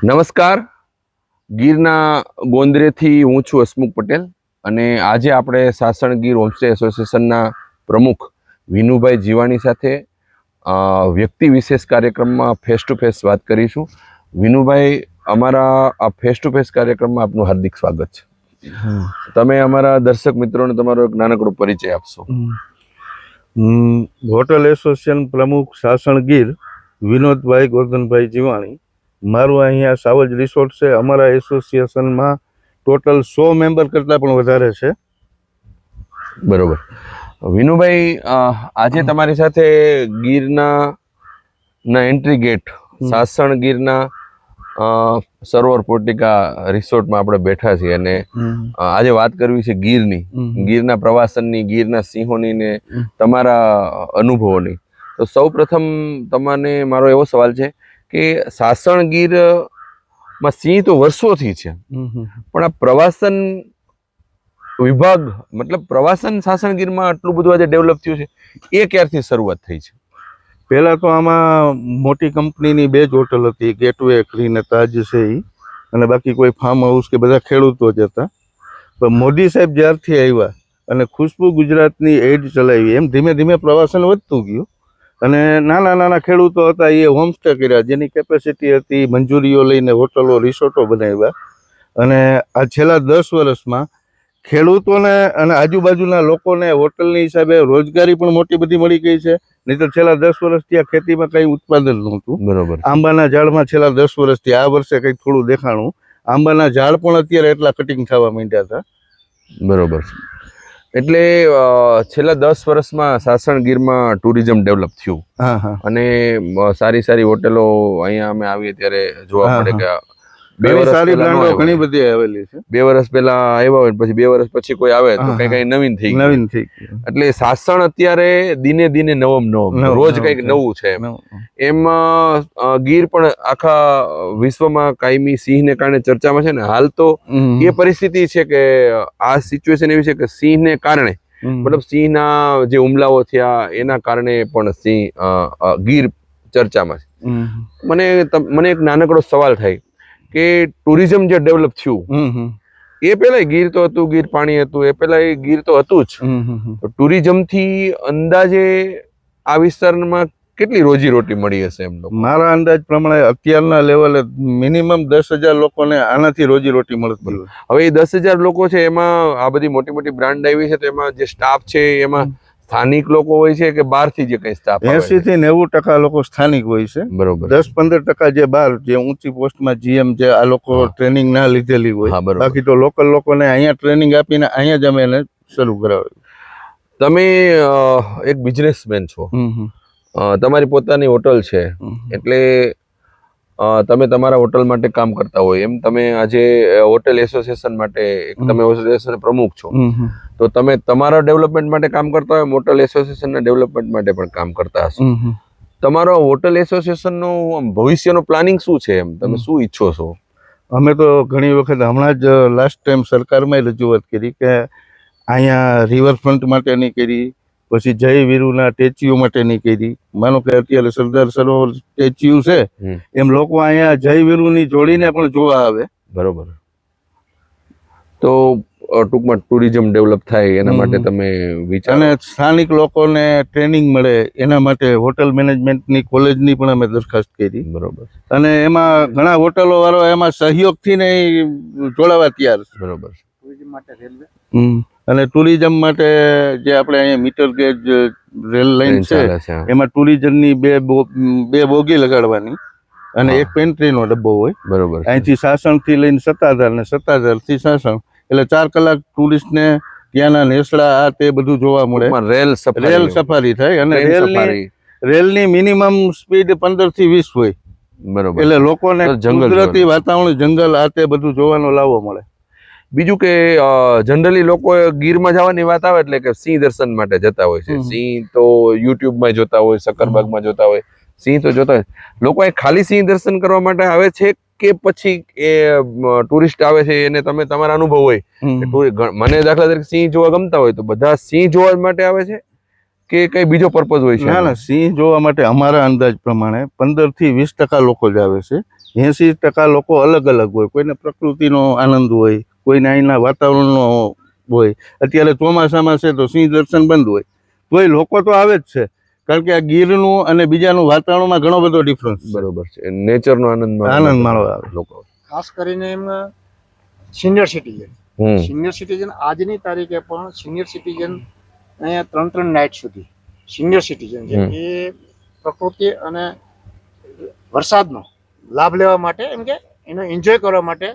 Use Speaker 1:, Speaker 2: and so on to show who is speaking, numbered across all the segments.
Speaker 1: નમસ્કાર. ગીરના ગોંદરેથી હું છું હસમુખ પટેલ અને આજે આપણે સાસણ ગીર હોમસ્ટે એસોસિએશનના પ્રમુખ વિનુભાઈ જીવાણી સાથે વ્યક્તિ વિશેષ કાર્યક્રમમાં ફેસ ટુ ફેસ વાત કરીશું. વિનુભાઈ, અમારા આ ફેસ ટુ ફેસ કાર્યક્રમમાં આપનું હાર્દિક સ્વાગત છે. તમે અમારા દર્શક મિત્રોને તમારો એક નાનકડો પરિચય આપશો.
Speaker 2: હોટલ એસોસિએશન પ્રમુખ સાસણ ગીર વિનોદભાઈ ગોરધનભાઈ જીવાણી. મારું અહીંયા સાવજ રિસોર્ટ છે. અમારા એસોસિએશનમાં ટોટલ 100 મેમ્બર કરતાં પણ વધારે છે.
Speaker 1: બરોબર. વિનુભાઈ, આજે તમારી સાથે ગીરના એન્ટ્રી ગેટ સાસણ ગીરના સરોવર પોર્ટિકા રિસોર્ટમાં આપણે બેઠા છીએ અને આજે વાત કરવી છે ગીરના પ્રવાસનની, ગીરના સિંહોની ને તમારા અનુભવોની. તો સૌ પ્રથમ તમને મારો એવો સવાલ છે કે સાસણ ગીરમાં સિંહ તો વર્ષોથી છે, પણ આ પ્રવાસન વિભાગ મતલબ પ્રવાસન સાસણ ગીરમાં આટલું બધું આજે ડેવલપ થયું છે, એ ક્યારથી શરૂઆત થઈ છે?
Speaker 2: પહેલાં તો આમાં મોટી કંપનીની 2 જ હોટલ હતી, ગેટવે કરીને તાજ છે એ, અને બાકી કોઈ ફાર્મ હાઉસ કે બધા ખેડૂતો જ હતા. પણ મોદી સાહેબ જ્યારથી આવ્યા અને ખુશ્બુ ગુજરાતની એડ ચલાવી, એમ ધીમે ધીમે પ્રવાસન વધતું ગયું અને નાના નાના ખેડૂતો હતા એ હોમસ્ટે કર્યા, જેની કેપેસિટી હતી, મંજૂરીઓ લઈને હોટલો રિસોર્ટો બનાવ્યા. અને આ છેલ્લા 10 વર્ષમાં ખેડૂતોને અને આજુબાજુના લોકોને હોટલની હિસાબે રોજગારી પણ મોટી બધી મળી ગઈ છે. નહીં તો છેલ્લા 10 વર્ષથી આ ખેતીમાં કંઈ ઉત્પાદન નહોતું.
Speaker 1: બરોબર.
Speaker 2: આંબાના ઝાડમાં છેલ્લા 10 વર્ષથી, આ વર્ષે કંઈક થોડું દેખાણું, આંબાના ઝાડ પણ અત્યારે એટલા કટિંગ થવા માંડ્યા હતા.
Speaker 1: બરોબર. એટલે છેલ્લા 10 વર્ષમાં સાસણ ગીરમાં ટુરિઝમ ડેવલપ થયું. અને સારી સારી હોટલો અહીંયા અમે આવીએ ત્યારે જોવા મળે કે 2 વર્ષ
Speaker 2: સારી બ્રાન્ડો ઘણી બધી આવેલી છે.
Speaker 1: 2 વર્ષ પહેલા આવ્યા હોય પછી 2 વર્ષ પછી કોઈ આવે તો કઈ નવીન થઈ ગયું. એટલે સાસણ અત્યારે દિને દિને નવમ રોજ કઈક નવું છે. એમ ગીર પણ આખા વિશ્વમાં કાયમી સિંહને કારણે ચર્ચામાં છે ને. હાલ તો એ પરિસ્થિતિ છે કે આ સિચ્યુએશન એવી છે કે સિંહને કારણે મતલબ સિંહના જે હુમલાઓ થયા એના કારણે પણ સિંહ ગીર ચર્ચામાં છે. મને એક નાનકડો સવાલ થાય કે ટુરિઝમ જે ડેવલપ થયું એ પેલા ગીર તો હતું, ગીર પાણી હતું, એ પેલા ગીર તો હતું જ. ટુરિઝમ થી અંદાજે આ વિસ્તારમાં કેટલી રોજી રોટી મળી હશે? એમ
Speaker 2: મારા અંદાજ પ્રમાણે અત્યારના લેવલે મિનિમમ 10,000 લોકોને આનાથી રોજી રોટી મળતી.
Speaker 1: હવે એ 10,000 લોકો છે, એમાં આ બધી મોટી મોટી બ્રાન્ડ આવી છે, તો એમાં જે સ્ટાફ છે એમાં સ્થાનિક લોકો હોય છે કે બહારથી જે કઈ સ્ટાફ?
Speaker 2: 80 થી 90% લોકો સ્થાનિક હોય છે.
Speaker 1: બરોબર.
Speaker 2: 10-15% જે બહાર, જે ઊંચી પોસ્ટમાં GM જે આ લોકો ટ્રેનિંગ ના લીધેલી હોય. બાકી તો લોકલ લોકોને અહીંયા ટ્રેનિંગ આપીને અહીંયા જ અમે એને શરૂ કરાવ્યું.
Speaker 1: તમે એક બિઝનેસમેન છો, તમારી પોતાની હોટલ છે, એટલે તમે તમારા હોટલ માટે કામ કરતા હોય એમ તમે આજે હોટેલ એસોસિએશન માટે તમે એસોસિએશન પ્રમુખ છો, તો તમે તમારા ડેવલપમેન્ટ માટે કામ કરતા હોય, હોટલ એસોસિએશનના ડેવલપમેન્ટ માટે પણ કામ કરતા હશો. તમારો હોટલ એસોસિએશનનું ભવિષ્યનું પ્લાનિંગ શું છે? એમ તમે શું ઈચ્છો છો?
Speaker 2: અમે તો ઘણી વખત હમણાં જ લાસ્ટ ટાઈમ સરકારમાં રજૂઆત કરી કે અહીંયા રિવરફ્રન્ટ માટેની કરી, પછી જય વીરુના સ્ટેચ્યુ માટેની કરી. માનો કે અત્યારે સરદાર સરોવર સ્ટેચ્યુ છે, એમ લોકો અહીંયા જય વીરુની જોડીને પણ જોવા આવે.
Speaker 1: બરોબર. તો ટૂંકમાં ટુરિઝમ ડેવલપ થાય એના માટે તમે વિચાર,
Speaker 2: અને સ્થાનિક લોકોને ટ્રેનિંગ મળે એના માટે હોટલ મેનેજમેન્ટની કોલેજની પણ અમે દરખાસ્ત કરી.
Speaker 1: બરોબર.
Speaker 2: અને એમાં ઘણા હોટલો વાળો એમાં સહયોગથી ને જોડાવા તૈયાર.
Speaker 1: બરોબર.
Speaker 2: ટુરિઝમ માટે રેલવે અને ટુરિઝમ માટે જે આપણે અહીંયા મીટર ગેજ રેલ લાઈન છે, એમાં ટુરિઝમની 2 બોગી લગાડવાની અને એક પેન્ટ્રીનો ડબ્બો હોય.
Speaker 1: બરોબર. અહીંથી
Speaker 2: સાસણથી લઈને સત્તાધાર ને સત્તાધારથી સાસણ, એટલે 4 કલાક ટુરિસ્ટને ત્યાંના નેસડા આ તે બધું જોવા મળે.
Speaker 1: રેલ
Speaker 2: સફારી થાય અને રેલની મિનિમમ સ્પીડ 15 થી 20 હોય.
Speaker 1: બરોબર.
Speaker 2: એટલે લોકોને કુદરતી વાતાવરણ, જંગલ આ તે બધું જોવાનો લાવો મળે.
Speaker 1: બીજું કે જનરલી લોકો ગીરમાં જવાની વાત આવે એટલે કે સિંહ દર્શન માટે જતા હોય છે. સિંહ તો યુટ્યુબમાં જોતા હોય, સક્કરબાગમાં જોતા હોય, સિંહ તો જોતા હોય. લોકો અહીં ખાલી સિંહ દર્શન કરવા માટે આવે છે કે પછી એ ટુરિસ્ટ આવે છે એને તમે તમારા અનુભવ હોય? મને દાખલા તરીકે સિંહ જોવા ગમતા હોય તો બધા સિંહ જોવા માટે આવે છે કે કઈ બીજો પર્પઝ હોય છે?
Speaker 2: ના, સિંહ જોવા માટે અમારા અંદાજ પ્રમાણે 15 થી 20% લોકો જ આવે છે. 80% લોકો અલગ અલગ હોય. કોઈને પ્રકૃતિનો આનંદ હોય, કોઈને અહીંના વાતાવરણનો હોય. અત્યારે ચોમાસામાં છે તો સિંહ દર્શન બંધ હોય, તોય લોકો તો આવે જ છે, કારણ કે આ ગીરનું અને બીજાનું વાતાવરણમાં ઘણો બધો ડિફરન્સ.
Speaker 1: બરોબર છે, નેચરનો આનંદ
Speaker 2: માણવા આવે
Speaker 1: લોકો.
Speaker 3: ખાસ કરીને એમાં સિનિયર સિટીઝન આજની તારીખે પણ સિનિયર સિટીઝન અહીંયા 3 નાઇટ સુધી સિનિયર સિટીઝન છે એ પ્રકૃતિ અને વરસાદનો લાભ લેવા માટે એમ કે એનો એન્જોય કરવા માટે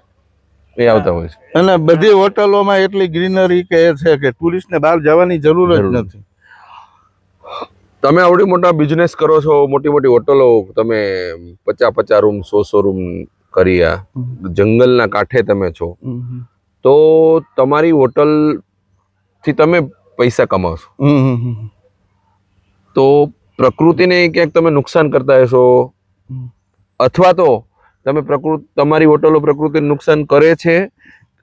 Speaker 1: એ આવતા હોય છે.
Speaker 2: અને બધી હોટલોમાં એટલી ગ્રીનરી કે એ છે કે ટુરિસ્ટને બહાર જવાની જરૂર જ નથી.
Speaker 1: તમે આવડી મોટા બિઝનેસ કરો છો, મોટી મોટી હોટલો, તમે 50 રૂમ 100 રૂમ કર્યા, જંગલના કાંઠે તમે છો, તો તમારી હોટલ થી તમે પૈસા કમાવશો, તો પ્રકૃતિને ક્યાંક તમે નુકસાન કરતા હશો, અથવા તો તમે તમારી હોટલો પ્રકૃતિને નુકસાન કરે છે,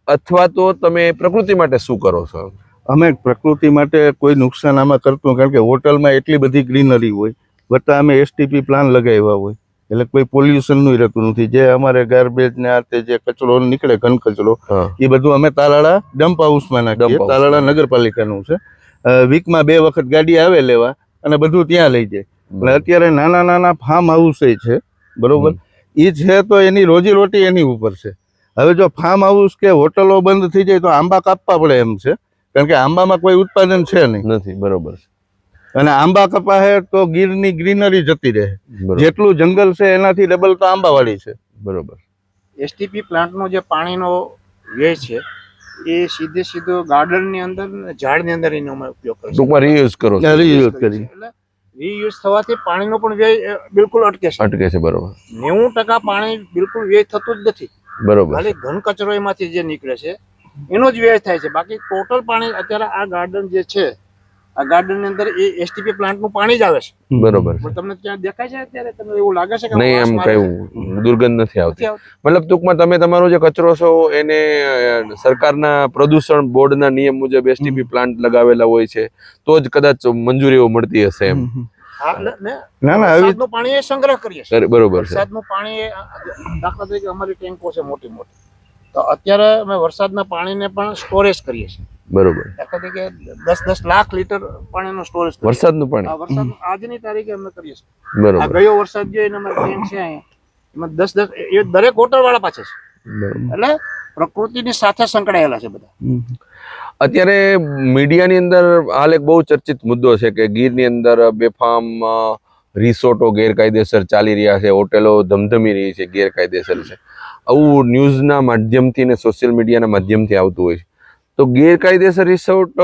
Speaker 1: અથવા તો તમે પ્રકૃતિ માટે શું કરો છો?
Speaker 2: અમે પ્રકૃતિ માટે કોઈ નુકસાન આમાં કરતું, કારણ કે હોટલમાં એટલી બધી ગ્રીનરી હોય, વત્તા અમે STP પ્લાન લગાવ્યા હોય, એટલે કોઈ પોલ્યુશનનું રહેતું નથી. જે અમારે ગાર્બેજ ને આ તે જે કચરો નીકળે, ઘન કચરો, એ બધું અમે તાલાળા ડમ્પ હાઉસમાં નાખીએ. તાલાળા નગરપાલિકાનું છે. વીકમાં 2 વખત ગાડી આવે લેવા અને બધું ત્યાં લઈ જાય. એટલે અત્યારે નાના નાના ફાર્મ હાઉસ છે, બરોબર, એ છે તો એની રોજીરોટી એની ઉપર છે. હવે જો ફાર્મ હાઉસ કે હોટલો બંધ થઈ જાય તો આંબા કાપવા પડે એમ છે, કારણ કે આંબામાં કોઈ ઉત્પાદન છે નહીં.
Speaker 1: બરોબર છે.
Speaker 2: અને આંબા કપાહે તો ગીરની ગ્રીનરી જતી રહે. જેટલું જંગલ છે એનાથી ડબલ તો આંબાવાડી છે.
Speaker 1: બરોબર.
Speaker 3: STP પ્લાન્ટનો જે પાણીનો વ્યય છે એ સીધો ગાર્ડનની અંદર ઝાડની અંદર એનો અમે ઉપયોગ કરીએ.
Speaker 1: ટૂંકમાં રીયુઝ કરો છો.
Speaker 2: રીયુઝ કરી.
Speaker 3: એટલે રીયુઝ થવાથી પાણીનો પણ વ્યય બિલકુલ અટકે છે.
Speaker 1: અટકે છે. બરોબર.
Speaker 3: 90% પાણી બિલકુલ વ્યય થતું જ નથી.
Speaker 1: બરોબર.
Speaker 3: ખાલી ઘન કચરો એમાંથી જે નીકળે છે એનો જ વ્યય થાય છે. બાકી ટોટલ પાણી અત્યારે આ ગાર્ડન જે છે, આ ગાર્ડન ની અંદર એ STP પ્લાન્ટ નું પાણી જ આવે છે.
Speaker 1: બરોબર.
Speaker 3: પણ તમને ત્યાં દેખાય છે અત્યારે? તમને એવું લાગે છે કે
Speaker 1: નહીં, એમ કઈ દુર્ગંધ નથી આવતી? મતલબ ટૂંકમાં તમે તમારો જે કચરો છો એને સરકારના પ્રદૂષણ બોર્ડના નિયમ મુજબ STP પ્લાન્ટ લગાવેલા હોય છે તો જ કદાચ મંજૂરીઓ મળતી હશે એમ?
Speaker 3: વરસાદનું પાણી એ સંગ્રહ કરીએ છીએ.
Speaker 1: બરોબર છે.
Speaker 3: વરસાદનું પાણી દાખલા તરીકે અમારી ટેન્કો છે મોટી મોટી, તો અત્યારે અમે વરસાદના પાણીને પણ સ્ટોરેજ કરીએ છીએ.
Speaker 1: બરોબર.
Speaker 3: દાખલા તરીકે 10 લાખ લીટર પાણીનો સ્ટોરેજ.
Speaker 1: વરસાદનું પાણી
Speaker 3: વરસાદ આજની તારીખે અમે કરીએ છીએ.
Speaker 1: બરોબર.
Speaker 3: આ ગયો વરસાદ જે અમારે ટેન્ક છે અહીંયા, એમાં 10 એ દરેક હોટલ વાળા પાસે છે. એટલે પ્રકૃતિની સાથે સંકળાયેલા છે બધા.
Speaker 1: અત્યારે મીડિયાની અંદર હાલ એક બહુ ચર્ચિત મુદ્દો છે કે ગીરની અંદર બેફામ રિસોર્ટો ગેરકાયદેસર ચાલી રહ્યા છે, હોટેલો ધમધમી રહી છે, ગેરકાયદેસર છે. આવું ન્યૂઝના માધ્યમથી ને સોશિયલ મીડિયાના માધ્યમથી આવતું હોય છે. તો ગેરકાયદેસર રિસોર્ટ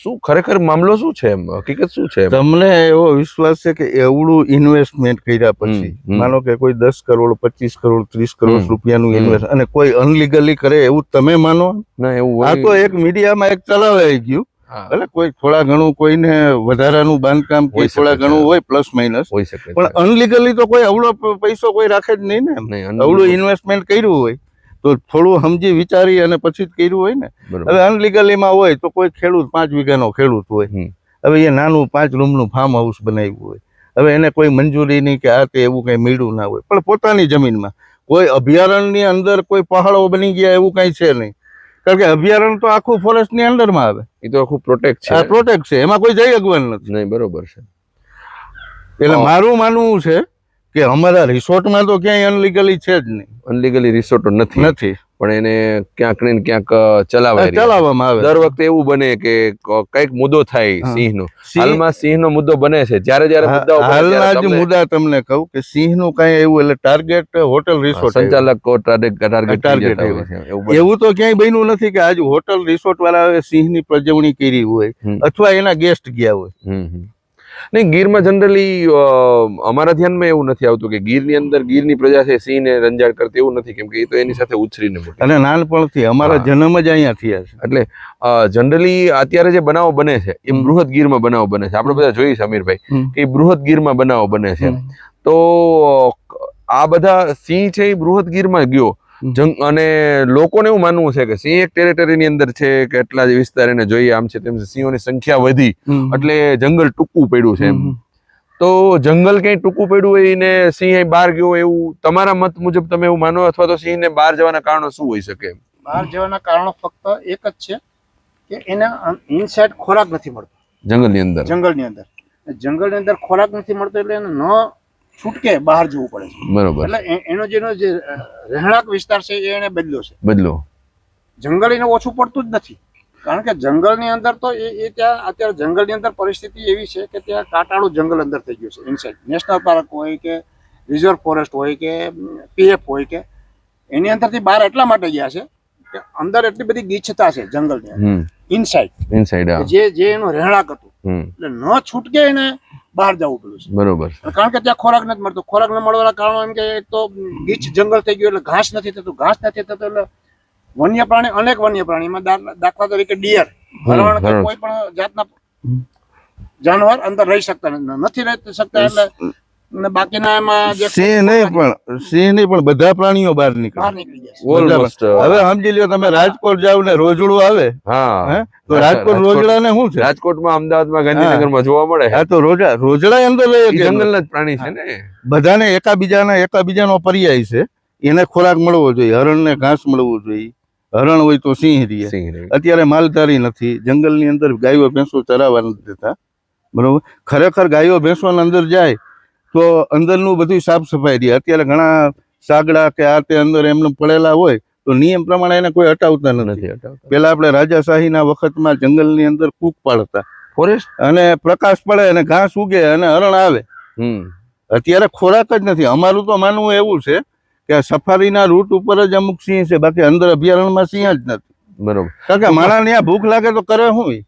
Speaker 1: શું ખરેખર મામલો શું છે, એમ હકીકત શું છે?
Speaker 2: તમને એવો વિશ્વાસ છે કે એવડું ઇન્વેસ્ટમેન્ટ કર્યા પછી, માનો કે કોઈ 10 કરોડ 25 કરોડ 30 કરોડ રૂપિયાનું ઇન્વેસ્ટ, અને કોઈ અનલીગલી કરે એવું તમે માનો?
Speaker 1: ના, એવું
Speaker 2: આ તો એક મીડિયામાં એક ચલાવાઈ ગયું. એટલે કોઈ થોડા ઘણું કોઈને વધારાનું બાંધકામ કે થોડા ઘણું હોય પ્લસ માઇનસ, પણ અનલીગલી તો કોઈ અવળો પૈસો કોઈ રાખે જ નહીં ને. અવળું ઇન્વેસ્ટમેન્ટ કર્યું હોય તો થોડું સમજી વિચારી અને પછી જ કર્યું હોય ને. હવે અનલીગલીમાં હોય તો કોઈ ખેડૂત 5 વીઘાનો ખેડૂત હોય, હવે એ નાનું 5 રૂમનું ફાર્મ હાઉસ બનાવ્યું હોય, હવે એને કોઈ મંજૂરી નહીં કે આ તે એવું કઈ મળ્યું ના હોય, પણ પોતાની જમીનમાં કોઈ અભયારણ્યની અંદર કોઈ પહાડો બની ગયા એવું કઈ છે નહીં, કારણ કે અભયારણ્ય તો આખું ફોરેસ્ટની અંડરમાં આવે.
Speaker 1: એ તો આખું પ્રોટેક્ટ છે.
Speaker 2: પ્રોટેક્ટ છે, એમાં કોઈ જઈ અગવડ નથી.
Speaker 1: નહીં, બરોબર છે.
Speaker 2: એટલે મારું માનવું છે કે અમારા રિસોર્ટમાં તો ક્યાંય અનલીગલી છે જ નહીં.
Speaker 1: અનલીગલી રિસોર્ટો નથી, પણ એને ક્યાંક ને ક્યાંક ચલાવવામાં આવે. દર વખતે એવું બને કે કઈક મુદ્દો થાય સિંહનો. હાલમાં સિંહનો મુદ્દો બને છે. જ્યારે
Speaker 2: હાલના જ મુદ્દા તમને કહું કે સિંહનું કઈ એવું, એટલે ટાર્ગેટ હોટલ રિસોર્ટ
Speaker 1: સંચાલકો ટાર્ગેટ
Speaker 2: એવું તો ક્યાંય બન્યું નથી કે આજ હોટલ રિસોર્ટ વાળા સિંહની પ્રજવણી કરી હોય અથવા એના ગેસ્ટ ગયા હોય.
Speaker 1: નહીં, ગીરમાં જનરલી અમારા ધ્યાનમાં એવું નથી આવતું કે ગીરની અંદર ગીરની પ્રજા છે સિંહને રંજાડ કરતી, એવું નથી, કેમ કે એ તો એની સાથે ઉછરીને મોટી,
Speaker 2: અને નાનપણથી અમારા જન્મ જ અહીંયા થયા છે.
Speaker 1: એટલે જનરલી અત્યારે જે બનાવો બને છે એ બૃહદ ગીરમાં બનાવો બને છે. આપણે બધા જોઈએ છે અમીરભાઈ કે બૃહદ ગીરમાં બનાવો બને છે. તો આ બધા સિંહ છે એ બૃહદ ગીરમાં ગયો, અને લોકોને એવું માનવું છે કે સિંહ એક ટેરેટરીની અંદર છે કે એટલા જ વિસ્તાર એને જોઈએ, આમ છે તેમ છે, સિંહોની સંખ્યા વધી એટલે જંગલ ટૂંકું પડ્યું છે એમ. તો જંગલ ક્યાંય ટૂંકું પડ્યું હોય ને સિંહ અહીં બહાર ગયો હોય એવું તમારા મત મુજબ તમે એવું માનો, અથવા તો સિંહને બહાર જવાના કારણો શું હોઈ શકે?
Speaker 3: બહાર જવાના કારણો ફક્ત એક જ છે કે એને ઇનસાઇડ ખોરાક નથી મળતો
Speaker 1: જંગલની અંદર.
Speaker 3: જંગલની અંદર ખોરાક નથી મળતો એટલે એને ન છૂટકે બહાર જવું પડે છે.
Speaker 1: બરોબર.
Speaker 3: એટલે એનો જે રહેણાંક વિસ્તાર છે એ એને
Speaker 1: બદલો.
Speaker 3: જંગલ એને ઓછું પડતું જ નથી, કારણ કે જંગલની અંદર તો એ ત્યાં અત્યારે જંગલની અંદર પરિસ્થિતિ એવી છે કે ત્યાં કાંટાળું જંગલ અંદર થઈ ગયું છે. ઇનસાઇડ નેશનલ પાર્ક હોય કે રિઝર્વ ફોરેસ્ટ હોય કે પીએફ હોય કે એની અંદરથી બહાર એટલા માટે ગયા છે કે અંદર એટલી બધી ગીચતા છે જંગલની અંદર ઇનસાઇડ જે એનું રહેણાંક હતું એટલે ન છૂટકે એને બહાર જવું પડ્યું છે.
Speaker 1: બરોબર.
Speaker 3: કારણ કે ત્યાં ખોરાક નથી મળતો. ખોરાક ન મળવાના કારણો એમ કે એક તો ગીચ જંગલ થઈ ગયું એટલે ઘાસ નથી થતું એટલે વન્ય પ્રાણી, અનેક વન્ય પ્રાણીમાં દાખલા તરીકે ડિયર, હરણ કે કોઈ પણ જાતના જાનવર અંદર રહી શકતા નથી રહી શકતા. એટલે બાકીના એમાં જે
Speaker 2: સિંહ નહીં પણ બધા પ્રાણીઓ બહાર નીકળી જાય. હવે સમજી લ્યો તમે રાજકોટ જાવ ને રોજડું આવે, તો રાજકોટ રોજડા ને શું છે?
Speaker 1: રાજકોટમાં, અમદાવાદમાં, ગાંધીનગરમાં જોવા મળે.
Speaker 2: હા, તો રોજડા અંદર
Speaker 1: જંગલના જ પ્રાણી છે ને.
Speaker 2: બધાને એકાબીજાનો પર્યાય છે. એને ખોરાક મળવો જોઈએ, હરણને ઘાસ મળવું જોઈએ. હરણ હોય તો સિંહ રહે. અત્યારે માલધારી નથી, જંગલની અંદર ગાયો ભેંસો ચરાવવા નથી દેતા. બરોબર. ખરેખર ગાયો ભેંસો અંદર જાય તો અંદરનું બધું સાફ સફાઈ રહે. અત્યારે ઘણા સાગડા કે આ તે અંદર એમને પડેલા હોય તો નિયમ પ્રમાણે એને કોઈ હટાવતા નથી. પેલા આપણે રાજાશાહીના વખતમાં જંગલની અંદર કૂક પાડતા ફોરેસ્ટ, અને પ્રકાશ પડે અને ઘાસ ઉગે અને હરણ આવે. અત્યારે ખોરાક જ નથી. અમારું તો માનવું એવું છે કે સફારીના રૂટ ઉપર જ અમુક સિંહ છે, બાકી અંદર અભયારણ્યમાં સિંહ જ નથી. બરોબર. કારણ કે માણસ ત્યાં ભૂખ લાગે તો કરે શું?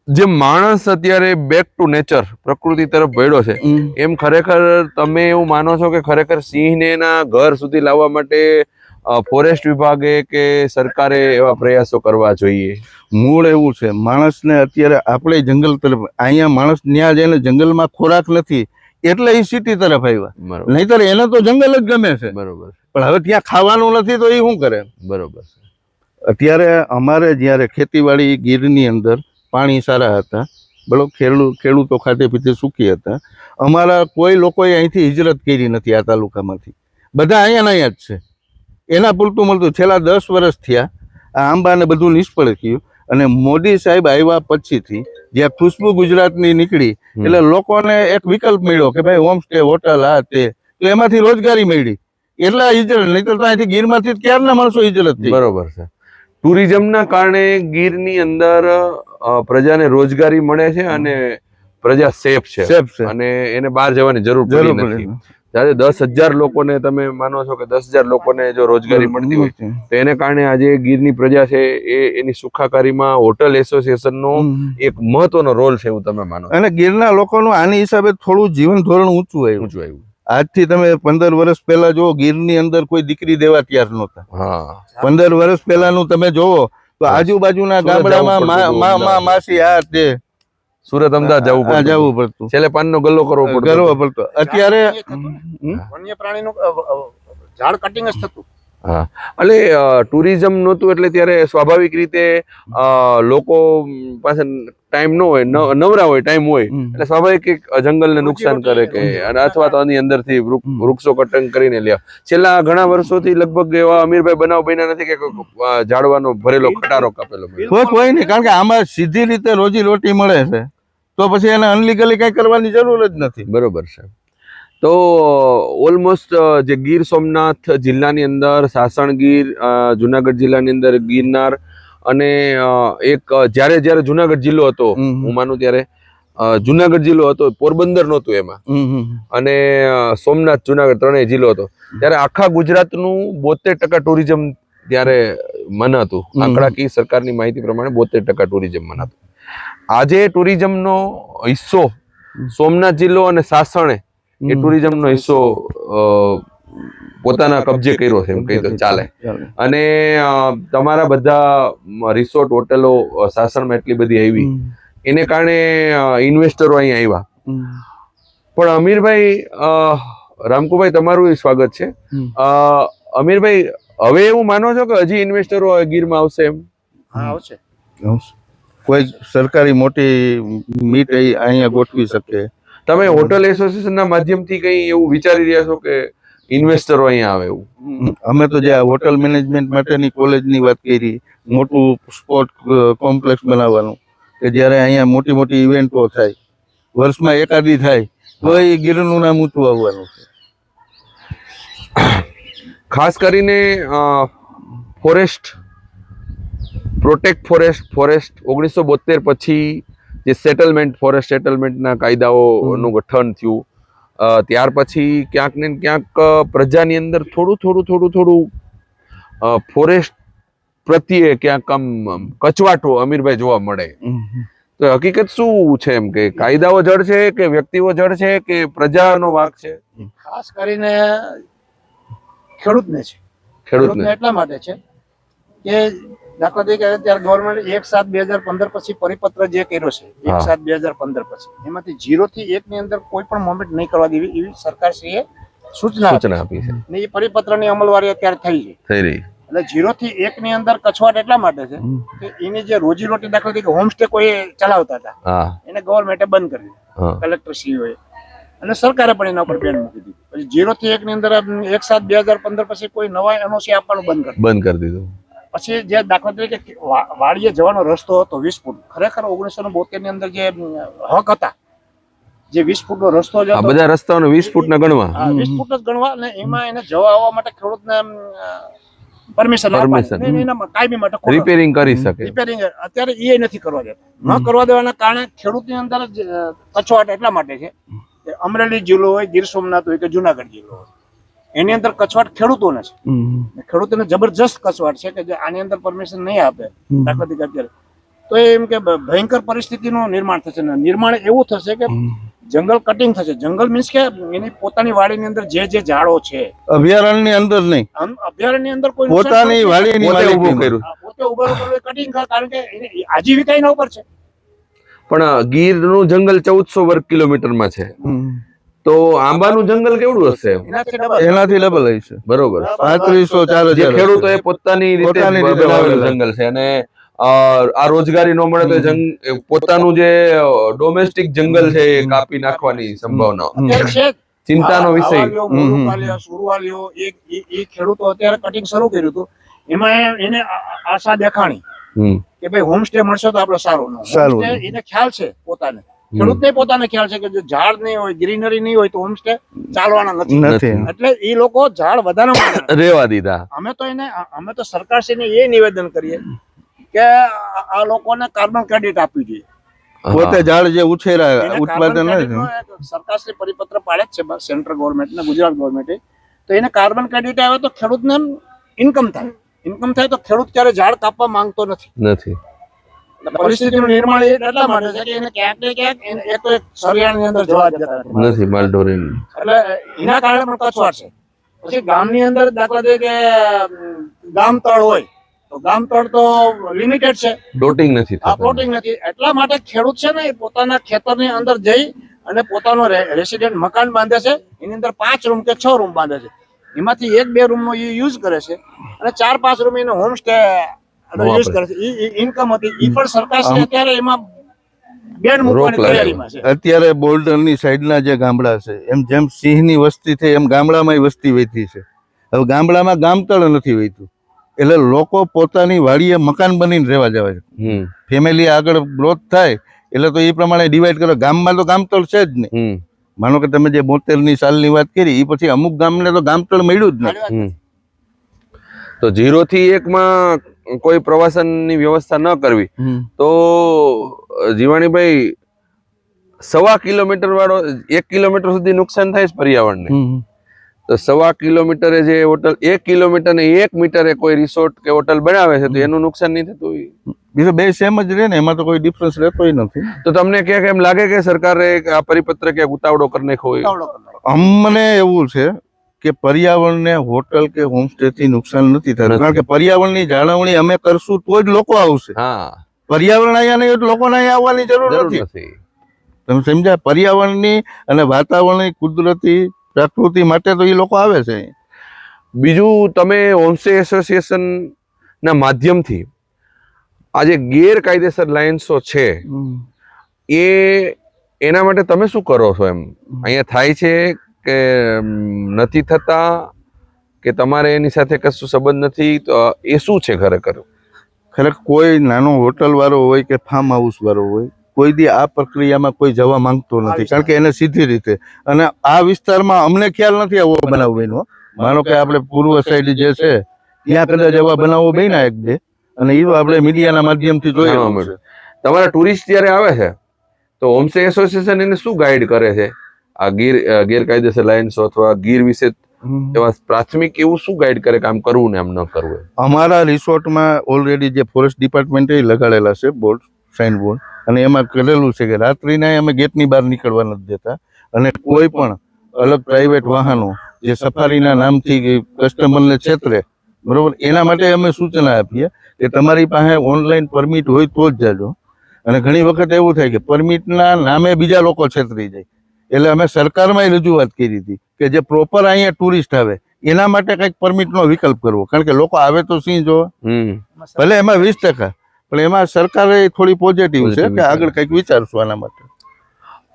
Speaker 1: જે માણસ અત્યારે બેક ટુ નેચર, પ્રકૃતિ તરફ વળ્યો છે, એમ ખરેખર તમે એવું માનો છો કે ખરેખર સિંહને એના ઘર સુધી લાવવા માટે ફોરેસ્ટ વિભાગે કે સરકારે એવા પ્રયાસો કરવા જોઈએ?
Speaker 2: મૂળ એવું છે, માણસને અત્યારે આપણે જંગલ તરફ, અહીંયા માણસ ત્યાં જઈને જંગલમાં ખોરાક નથી એટલે એ સિટી તરફ આવ્યા. નહીતર એને તો જંગલ જ ગમે છે. બરોબર. પણ હવે ત્યાં ખાવાનું નથી તો એ શું કરે? બરોબર. અત્યારે અમારે જ્યારે ખેતીવાડી ગીરની અંદર પાણી સારા હતા, બરોબર, ખેડૂતો ખાતે પીતે સુખી હતા. અમારા કોઈ લોકોએ અહીંથી હિજરત કરી નથી. આ તાલુકામાંથી બધા અહીંયા જ છે. એના પૂરતું મળતું. છેલ્લા 10 વર્ષ થયા આ આંબાને બધું નિષ્ફળ થયું, અને મોદી સાહેબ આવ્યા પછીથી જ્યાં ખુશ્બુ ગુજરાતની નીકળી એટલે લોકોને એક વિકલ્પ મળ્યો કે ભાઈ હોમ સ્ટે, હોટલ, આ તે, તો એમાંથી રોજગારી મળી. એટલા હિજરત, નહીં તો અહીંથી ગીરમાંથી ક્યારના માણસો હિજરત થઈ.
Speaker 1: બરોબર છે. ટુરિઝમના કારણે ગીરની અંદર પ્રજાને રોજગારી મળે છે અને પ્રજા સેફ છે અને એને બહાર જવાની જરૂર નથી. જ્યારે 10,000 લોકોને તમે માનો છો કે 10,000 લોકોને જો રોજગારી મળતી હોય તો એને કારણે આજે ગીરની પ્રજા છે એની સુખાકારીમાં હોટલ એસોસિએશનનો એક મહત્વનો રોલ છે એવું તમે માનો?
Speaker 2: અને ગીરના લોકોનું આની હિસાબે થોડું જીવન ધોરણ ઊંચું આવ્યું. આજથી તમે 15 વર્ષ પહેલા જો ગીરની અંદર કોઈ દીકરી દેવા તૈયાર નહોતા. 15 વર્ષ પહેલાનું તમે જોવો તો આજુબાજુના ગામડામાં માસી આ તે
Speaker 1: સુરત, અમદાવાદ જવું
Speaker 2: પડતું.
Speaker 1: છેલ્લે પાનનો ગલ્લો કરવો
Speaker 2: પડતો. અત્યારે
Speaker 3: વન્ય પ્રાણીનું ઝાડ કટિંગ જ થતું.
Speaker 1: હા, એટલે ટુરિઝમ નહોતું એટલે ત્યારે સ્વાભાવિક રીતે લોકો પાસે ટાઈમ ન હોય, નવરા હોય, ટાઈમ હોય એટલે સ્વાભાવિક જંગલને નુકસાન કરે કે અથવા તો આની અંદરથી વૃક્ષો કટિંગ કરીને લે. છેલ્લા ઘણા વર્ષોથી લગભગ એવા અમીરભાઈ બનાવ બન્યા નથી કે ઝાડવાનો ભરેલો ખટારો કાપેલો?
Speaker 2: કોઈ નહીં, કારણ કે આમાં સીધી રીતે રોજી રોટી મળે છે તો પછી એને અનલીગલી કઈ કરવાની જરૂર જ નથી.
Speaker 1: બરોબર છે. તો ઓલમોસ્ટ જે ગીર સોમનાથ જિલ્લાની અંદર સાસણગીર, જુનાગઢ જિલ્લાની અંદર ગિરનાર, અને એક જ્યારે જુનાગઢ જિલ્લો હતો, હું માનું ત્યારે જુનાગઢ જિલ્લો હતો, પોરબંદર નહોતું એમાં, અને સોમનાથ, જુનાગઢ ત્રણેય જિલ્લો હતો, ત્યારે આખા ગુજરાતનું 72% ટુરિઝમ ત્યારે મનાતું. આંકડાકીય સરકારની માહિતી પ્રમાણે 72% ટુરિઝમ મનાતું. આજે ટુરિઝમનો હિસ્સો સોમનાથ જિલ્લો અને સાસણે એ ટુરિઝમનો હિસ્સો પોતાના કબજે કર્યો છે એમ કહી તો ચાલે. અને તમારા બધા રિસોર્ટ, હોટલો સાસણમાં એટલી બધી આવી, એને કારણે ઇન્વેસ્ટરો અહીંયા આવ્યા. પણ અમીરભાઈ, રામકુભાઈ, તમારું સ્વાગત છે. અમીરભાઈ, હવે એવું માનો છો કે હજી ઇન્વેસ્ટરો ગીરમાં આવશે એમ?
Speaker 3: હા, આવશે.
Speaker 2: કોઈ સરકારી મોટી મીટ અહીંયા ગોઠવી શકે,
Speaker 1: તમે હોટલ એસોસિએશન ના માધ્યમથી કઈ એવું વિચારી રહ્યા છો કે ઇન્વેસ્ટરો અહીંયા આવે એવું?
Speaker 2: અમે તો જે આ હોટલ મેનેજમેન્ટ માટેની કોલેજની વાત કરી, મોટું સ્પોર્ટ કોમ્પ્લેક્સ બનાવવાનું, કે જ્યારે અહીંયા મોટી મોટી ઇવેન્ટો થાય, વર્ષમાં એકાદી થાય, તો એ ગીરનું નામ ઊંચું આવવાનું છે.
Speaker 1: ખાસ કરીને ફોરેસ્ટ પ્રોટેક્ટ ફોરેસ્ટ 1972 પછી જે સેટલમેન્ટ ફોરેસ્ટ સેટલમેન્ટના કાયદાઓનું ગઠન થયું, ત્યાર પછી ક્યાંક ને ક્યાંક પ્રજાની અંદર થોડું ફોરેસ્ટ પ્રત્યે ક્યાંક આમ કચવાટો અમીરભાઈ જોવા મળે. તો હકીકત શું છે, એમ કે કાયદાઓ જડ છે કે વ્યક્તિઓ જડ છે કે પ્રજાનો વાંક છે?
Speaker 3: ખાસ કરીને ખેડૂતને છે. ખેડૂતને એટલા માટે છે કે દાખલા તરીકે અત્યારે ગવર્મેન્ટ 1/7/2015 પછી પરિપત્ર જે કર્યો છે, 1/7/2015 પછી, એમાંથી 0 થી 1 ની અંદર કોઈ પણ મોમેન્ટ નહીં કરવા દેવી એવી સરકારશ્રીએ સૂચના આપી છે. ને એ પરિપત્રની અમલવારી અત્યારે થઈ રહી. એટલે 0 થી 1 ની અંદર કચવાટ એટલા માટે છે કે એની જે રોજીરોટી, દાખલા તરીકે હોમસ્ટે કોઈ ચલાવતા હતા, એને ગવર્મેન્ટે બંધ કરી દીધું, કલેક્ટરશ્રીઓએ, અને સરકારે પણ એના ઉપર બેન મૂકી દીધી. પછી 0 થી 1 ની અંદર 1/7/2015 પછી કોઈ નવા એનઓસી આપવાનું બંધ કરી દીધું. પછી જે દાખલા તરીકે વાડીએ જવાનો રસ્તો હતો 20 ફૂટ, ખરેખર 1972 ની અંદર જે હક હતા, જે 20 ફૂટનો રસ્તો જ હતો,
Speaker 1: બધા રસ્તાઓને 20 ફૂટના ગણવા,
Speaker 3: 20 ફૂટ જ ગણવા, અને એમાં એને જવા આવવા માટે ખેડૂતને પરમિશન આપવાની, એના કાયમી માટે
Speaker 1: રિપેરિંગ કરી શકે.
Speaker 3: રિપેરિંગ અત્યારે એ નથી કરવા દેતા. ન કરવા દેવાના કારણે ખેડૂતની અંદર કચવાટ એટલા માટે છે કે અમરેલી જિલ્લો હોય, ગીર સોમનાથ હોય કે જુનાગઢ જિલ્લો હોય, એની અંદર કચવાટ ખેડૂતોને છે. ખેડૂતોને જબરજસ્ત કચવાટ છે કે જે આની અંદર પરમિશન નહીં આપે, દાખલા તરીકે અત્યારે, તો એમ કે ભયંકર પરિસ્થિતિનું નિર્માણ થશે. નિર્માણ એવું થશે કે જંગલ કટિંગ થશે. જંગલ મીન્સ કે એની પોતાની વાડીની અંદર જે ઝાડો છે,
Speaker 2: અભયારણ્યની અંદર નહીં,
Speaker 3: અભયારણ્યની અંદર કોઈ
Speaker 2: પોતાની વાડીની
Speaker 1: ઊભું કર્યું,
Speaker 3: પોતે ઉભા કટિંગ, કારણ કે એની આજીવિકા એના ઉપર છે.
Speaker 1: પણ ગીરનું જંગલ 1400 વર્ગ કિલોમીટરમાં છે, તો આંબાનું જંગલ કેવડું હશે?
Speaker 2: એનાથી ડબલ હશે.
Speaker 1: બરોબર.
Speaker 2: 3500-4000
Speaker 1: જે ખેડૂતોએ પોતાની રીતે બનાવેલું જંગલ છે, અને આ રોજગારી ન મળે તો પોતાનું જે ડોમેસ્ટિક જંગલ છે એ કાપી નાખવાની સંભાવના, ચિંતાનો વિષય.
Speaker 3: સુરવાલીઓ એ ખેડૂતો અત્યારે કટિંગ શરૂ કર્યું હતું. એમાં એને આશા દેખાણી કે ભાઈ હોમસ્ટે મળશે તો આપણે સારું. એને ખ્યાલ છે પોતાને, ખેડૂતને પોતાને ખ્યાલ છે કે જો ઝાડ નહીં હોય, ગ્રીનરી નહીં હોય તો હોમસ્ટે ચાલવાના નથી. એટલે એ લોકો ઝાડ વધારે
Speaker 1: રેવા દીધા.
Speaker 3: અમે તો સરકારશ્રીને એ નિવેદન કરીએ કે આ લોકોને કાર્બન ક્રેડિટ આપવી જોઈએ.
Speaker 2: પોતે ઝાડ જે ઉછેરા ઉત્પાદન
Speaker 3: સરકારશ્રી પરિપત્ર પાડે જ છે સેન્ટ્રલ ગવર્મેન્ટ ને ગુજરાત ગવર્મેન્ટે, તો એને કાર્બન ક્રેડિટ આવે તો ખેડૂતને ઇન્કમ થાય તો ખેડૂત ક્યારે ઝાડ કાપવા માંગતો નથી. પરિસ્થિતિનું નિર્માણ એટલા માટે છે કે એને ક્યાંક ને ક્યાંક એક સરિયાની અંદર જવા દેતા
Speaker 1: નથી માલઢોરી.
Speaker 3: એટલે એના કારણે પણ કચવાટ છે. પછી ગામની અંદર દાખલા તરીકે ગામ તળ હોય તો ગામ તળ તો લિમિટેડ છે,
Speaker 1: પ્લોટિંગ નથી.
Speaker 3: એટલા માટે ખેડૂત છે ને એ પોતાના ખેતરની અંદર જઈ અને પોતાનો રેસિડેન્ટ મકાન બાંધે છે. એની અંદર 5 રૂમ કે 6 રૂમ બાંધે છે. એમાંથી 1-2 રૂમનો એ યુઝ કરે છે અને 4-5 રૂમ એને હોમસ્ટે યુઝ કરે છે. ઇન્કમ હતી એ પણ સરકાર અત્યારે એમાં બેન મૂકવાની તૈયારીમાં છે.
Speaker 2: અત્યારે બોર્ડરની સાઈડના જે ગામડા છે, એમ જેમ સિંહની વસ્તી થઈ એમ ગામડામાં વસ્તી વધી છે. હવે ગામડામાં ગામતળ નથી વહેતું, એટલે લોકો પોતાની વાડીએ મકાન બનીને રહેવા જવા છે. ફેમિલી આગળ ગ્રોથ થાય એટલે તો એ પ્રમાણે ડિવાઈડ કરો. ગામમાં તો ગામતળ છે જ નહીં. માનો કે તમે જે 72ની સાલની વાત કરી, એ પછી અમુક ગામને તો ગામતળ મળ્યું જ નથી.
Speaker 1: તો 0 થી 1 માં કોઈ પ્રવાસનની વ્યવસ્થા ન કરવી તો જીવાણીભાઈ 1.25 કિલોમીટર વાળો 1 કિલોમીટર સુધી નુકસાન થાય છે પર્યાવરણને. તો 1.25 કિલોમીટરે જે હોટલ 1 કિલોમીટર ને 1 મીટરે કોઈ રિસોર્ટ કે હોટલ બનાવે છે તો એનું નુકસાન નહીં થતું?
Speaker 2: બીજું બે સેમ જ રહે ને, એમાં તો કોઈ ડિફરન્સ રહેતો નથી.
Speaker 1: તો તમને ક્યાંક એમ લાગે કે સરકારે આ પરિપત્ર ક્યાંક ઉતાવળો કરી નાખ્યો?
Speaker 2: અમને એવું છે કે પર્યાવરણને હોટલ કે હોમસ્ટે થી નુકસાન નથી થતું, કારણ કે પર્યાવરણની જાળવણી અમે કરશું તો જ લોકો આવશે. પર્યાવરણ અહીંયા નહીં તો લોકોને અહીંયા આવવાની જરૂર નથી. તમે સમજ્યા? પર્યાવરણની અને વાતાવરણની કુદરતી પ્રકૃતિ માટે તો એ લોકો આવે છે.
Speaker 1: બીજું, તમે હોમસ્ટે એસોસિએશન ના માધ્યમથી આજે ગેરકાયદેસર લાયન્સો છે એ એના માટે તમે શું કરો છો એમ? અહીંયા થાય છે કે નથી થતા, કે તમારે એની સાથે કશું સંબંધ નથી? તો એ શું છે ખરેખર?
Speaker 2: ખરેખર કોઈ નાનો હોટલ વાળો હોય કે ફાર્મ હાઉસ વાળો હોય, કોઈ દી આ પ્રક્રિયામાં કોઈ જવા માંગતો નથી, કારણ કે એને સીધી રીતે, અને આ વિસ્તારમાં અમને ખ્યાલ નથી આવો બનાવ બન્યો. માનો કે આપણે પૂર્વ સાઈડ જે છે ત્યાં કદાચ એવા બનાવો બન્યા એક બે, અને એ આપણે મીડિયાના માધ્યમથી જોયેલું છે.
Speaker 1: તમારા ટુરિસ્ટ જ્યારે આવે છે તો હોમસ્ટે એસોસિએશન એને શું ગાઈડ કરે છે? આ ગેરકાયદેસર લાયન્સો અથવા ગીર વિશે એવા પ્રાથમિક એવું શું ગાઈડ કરે કે આમ કરવું ને આમ ન કરવું?
Speaker 2: અમારા રિસોર્ટમાં ઓલરેડી જે ફોરેસ્ટ ડિપાર્ટમેન્ટે લગાડેલા છે બોર્ડ, સાઇન બોર્ડ, અને એમાં કરેલું છે કે રાત્રિના અમે ગેટની બહાર નીકળવા નથી દેતા, અને કોઈ પણ અલગ પ્રાઇવેટ વાહનો જે સફારીના નામથી કસ્ટમરને છેતરે, બરોબર, એના માટે અમે સૂચના આપીએ કે તમારી પાસે ઓનલાઈન પરમિટ હોય તો જ જાજો. અને ઘણી વખત એવું થાય કે પરમિટના નામે બીજા લોકો છેતરી જાય. એટલે અમે સરકારમાં રજૂઆત કરી હતી કે જે પ્રોપર અહીંયા ટુરિસ્ટ આવે એના માટે કંઈક પરમિટનો વિકલ્પ કરવો, કારણ કે લોકો આવે તો સિંહ જોવા, ભલે એમાં 20%, પણ એમાં સરકારે થોડી પોઝિટિવ છે કે આગળ કંઈક વિચારશું આના માટે.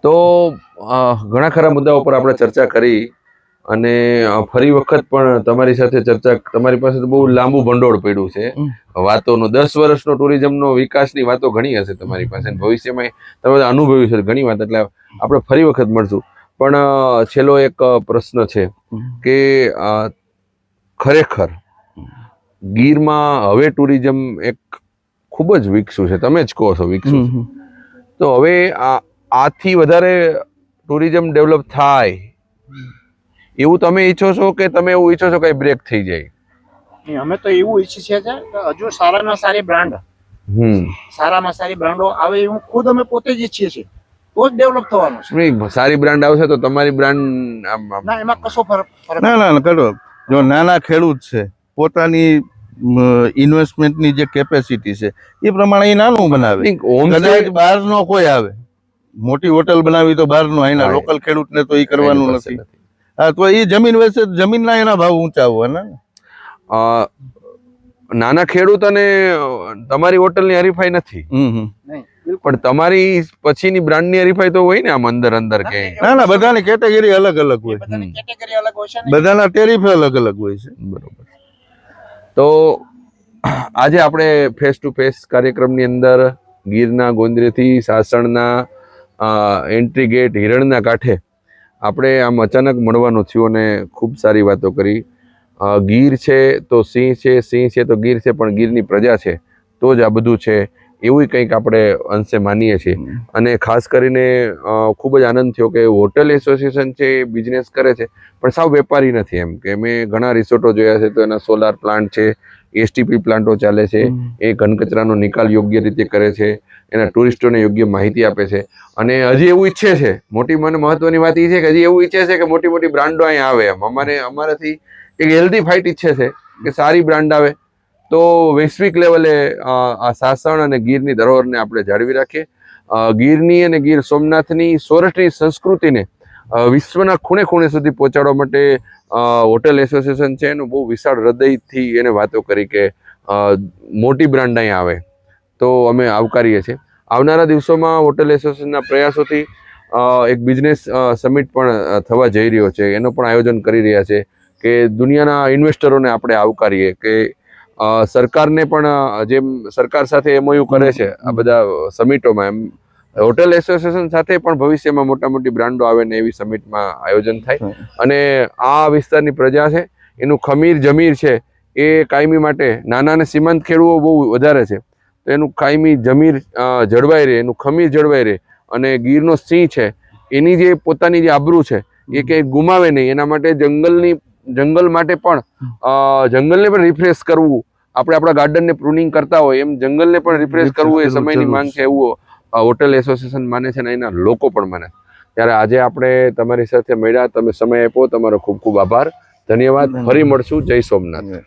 Speaker 1: તો ઘણા ખરા મુદ્દાઓ પર આપણે ચર્ચા કરી, અને ફરી વખત પણ તમારી સાથે ચર્ચા, તમારી પાસે તો બહુ લાંબુ ભંડોળ પડ્યું છે વાતોનું. 10 વર્ષનો ટુરિઝમનો વિકાસની વાતો ઘણી હશે તમારી પાસે, ભવિષ્યમાં તમે અનુભવ્યું છે ઘણી વાત, એટલે આપણે ફરી વખત મળશું. પણ છેલ્લો એક પ્રશ્ન છે કે ખરેખર ગીરમાં હવે ટુરિઝમ એક ખૂબ જ વિકસ્યું છે, તમે જ કહો છો વિકસ્યું છે, તો હવે આથી વધારે ટુરિઝમ ડેવલપ થાય એવું તમે ઈચ્છો છો, કે તમે એવું ઈચ્છો છો કે બ્રેક થઈ જાય?
Speaker 3: અમે તો એવું ઈચ્છીએ છીએ કે હજુ સારામાં સારી બ્રાન્ડ, સારામાં સારી બ્રાન્ડો આવે એવું ખુદ અમે પોતે જ ઈચ્છીએ છીએ, તો જ ડેવલપ થવાનું છે.
Speaker 1: સારી બ્રાન્ડ આવશે તો તમારી બ્રાન્ડ
Speaker 3: ના, એમાં કશો ફરક
Speaker 2: ના કરો. જો નાના ખેડૂત છે, પોતાની ઇન્વેસ્ટમેન્ટની જે કેપેસિટી છે એ પ્રમાણે એ નાનું બનાવે. કદાચ બહારનો કોઈ આવે, મોટી હોટલ બનાવી તો બહારનો, અહીંના લોકલ ખેડૂતને તો એ કરવાનું નથી. હા, તો એ જમીન વેચે, જમીનના એના ભાવ ઊંચા હોય ને.
Speaker 1: નાના ખેડૂત અને તમારી હોટલની હરીફાઈ નથી, પણ તમારી પછીની બ્રાન્ડની હરીફાઈ તો હોય ને આમ અંદર કે?
Speaker 2: ના, બધાની કેટેગરી અલગ અલગ હોય, બધાના ટેરિફ અલગ અલગ હોય છે.
Speaker 1: બરોબર. તો આજે આપણે ફેસ ટુ ફેસ કાર્યક્રમની અંદર ગીરના ગોંદરેથી સાસણના એન્ટ્રી ગેટ હિરણના કાંઠે આપણે આમ અચાનક મળવાનું થયું, અને ખૂબ સારી વાતો કરી. ગીર છે તો સિંહ છે, સિંહ છે તો ગીર છે, પણ ગીરની પ્રજા છે તો જ આ બધું છે, એવું કંઈક આપણે અંશે માનીએ છીએ. અને ખાસ કરીને ખૂબ જ આનંદ થયો કે હોટલ એસોસિએશન છે એ બિઝનેસ કરે છે, પણ સાવ વેપારી નથી. એમ કે મેં ઘણા રિસોર્ટો જોયા છે તો એના સોલાર પ્લાન્ટ છે, એસટીપી પ્લાન્ટો ચાલે છે, એ ઘન કચરાનો નિકાલ યોગ્ય રીતે કરે છે, એના ટુરિસ્ટોને યોગ્ય માહિતી આપે છે, અને હજી એવું ઈચ્છે છે, મોટી મને મહત્વની વાત એ છે કે હજી એવું ઈચ્છે છે કે મોટી મોટી બ્રાન્ડો અહીંયા આવે. એમ અમારાથી એક હેલ્ધી ફાઇટ ઈચ્છે છે કે સારી બ્રાન્ડ આવે તો વૈશ્વિક લેવલે આ સાસણ અને ગીરની ધરોહરને આપણે જાળવી રાખીએ. ગીરની અને ગીર સોમનાથની સૌરાષ્ટ્રની સંસ્કૃતિને વિશ્વના ખૂણે ખૂણે સુધી પહોંચાડવા માટે હોટેલ એસોસિએશન છે એનું બહુ વિશાળ હૃદયથી એને વાતો કરી કે મોટી બ્રાન્ડ અહીંયા આવે તો અમે આવકારીએ છીએ. આવનારા દિવસોમાં હોટેલ એસોસિએશનના પ્રયાસોથી એક બિઝનેસ સમિટ પણ થવા જઈ રહ્યો છે, એનો પણ આયોજન કરી રહ્યા છે કે દુનિયાના ઇન્વેસ્ટરોને આપણે આવકારીએ, કે સરકારને પણ જેમ સરકાર સાથે એમઓયુ કરે છે આ બધા સમિટોમાં, એમ હોટેલ એસોસિએશન સાથે પણ ભવિષ્યમાં મોટા મોટી બ્રાન્ડો આવે ને એવી સમિટમાં આયોજન થાય. અને આ વિસ્તારની પ્રજા છે એનું ખમીર જમીર છે એ કાયમી માટે, નાના અને સીમાંત ખેડૂતો બહુ વધારે છે તો એનું કાયમી જમીર જળવાઈ રહે, એનું ખમીર જળવાઈ રહે, અને ગીરનો સિંહ છે એની જે પોતાની જે આબરૂ છે એ કંઈ ગુમાવે નહીં, એના માટે જંગલ માટે પણ જંગલને પણ રિફ્રેશ કરવું, આપણે આપણા ગાર્ડનને પ્રુનિંગ કરતા હોય એમ જંગલને પણ રિફ્રેશ કરવું એ સમયની માંગ છે, એવું હોટેલ એસોસિએશન માને છે અને એના લોકો પણ માને. ત્યારે આજે આપણે તમારી સાથે મળ્યા, તમે સમય આપ્યો, તમારો ખૂબ ખૂબ આભાર, ધન્યવાદ. ફરી મળશું. જય સોમનાથ.